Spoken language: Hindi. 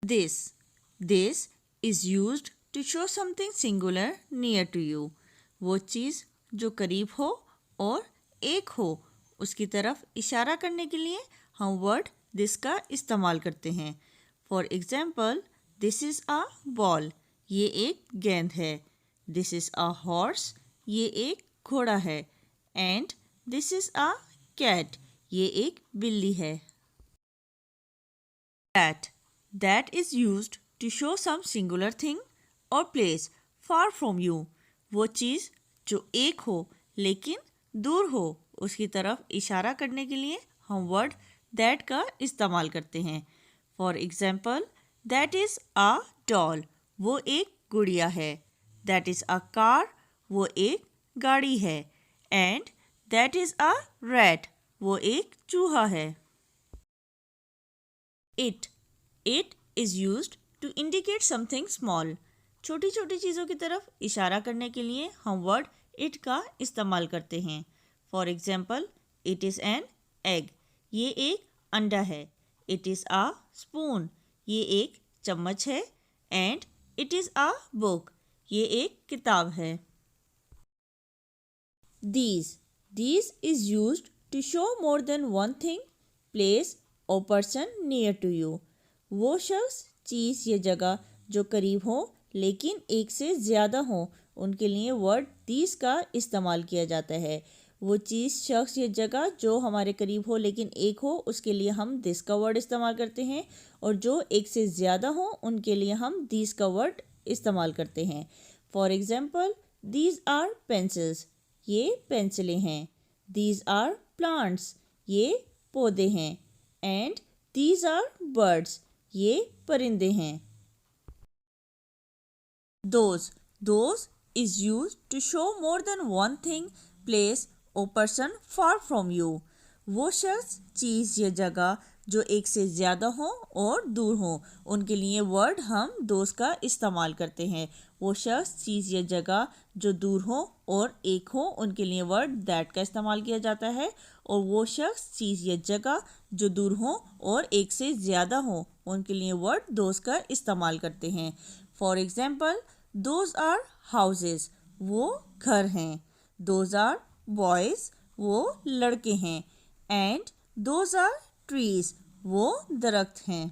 This. This is used to show something singular near to you. वो चीज़ जो करीब हो और एक हो उसकी तरफ इशारा करने के लिए हम वर्ड दिस का इस्तेमाल करते हैं. For example, this is a ball, ये एक गेंद है. दिस इज़ अ हॉर्स, ये एक घोड़ा है. And this is a cat, ये एक बिल्ली है. That is used to show some singular thing or place far from you. वो चीज़ जो एक हो लेकिन दूर हो उसकी तरफ इशारा करने के लिए हम वर्ड दैट का इस्तेमाल करते हैं. For example, that is a doll, वो एक गुड़िया है. दैट इज़ अ कार, वो एक गाड़ी है. And that is a rat, वो एक चूहा है. It is used to indicate something small. छोटी छोटी चीज़ों की तरफ इशारा करने के लिए हम वर्ड इट का इस्तेमाल करते हैं. For example, it is an egg, ये एक अंडा है. इट इज़ अ स्पून, ये एक चम्मच है. And it is a book, ये एक किताब है. These is used to show more than one thing, place or person near to you. वो शख्स, चीज़ या जगह जो करीब हो लेकिन एक से ज़्यादा हो उनके लिए वर्ड दीज का इस्तेमाल किया जाता है. वो चीज़, शख्स या जगह जो हमारे करीब हो लेकिन एक हो उसके लिए हम दिस का वर्ड इस्तेमाल करते हैं. और जो एक से ज़्यादा हो उनके लिए हम दीज का वर्ड इस्तेमाल करते हैं. For example, these are pencils, ये पेंसिलें हैं. दीज आर प्लांट्स, ये पौधे हैं. एंड दीज आर बर्ड्स, ये परिंदे हैं. Those is used to show more than one thing, place or person far from you. वो शख्स, चीज़ या जगह जो एक से ज़्यादा हो और दूर हो उनके लिए वर्ड हम दोज का इस्तेमाल करते हैं. वो शख्स, चीज़ या जगह जो दूर हो और एक हो उनके लिए वर्ड दैट का इस्तेमाल किया जाता है. और वो शख्स, चीज़ या जगह जो दूर हो और एक से ज़्यादा हो उनके लिए वर्ड दोज का इस्तेमाल करते हैं. For example, those are houses, वो घर हैं. दोज आर बॉयज़, वो लड़के हैं. एंड दोज आर ट्रीज, वो दरख्त हैं.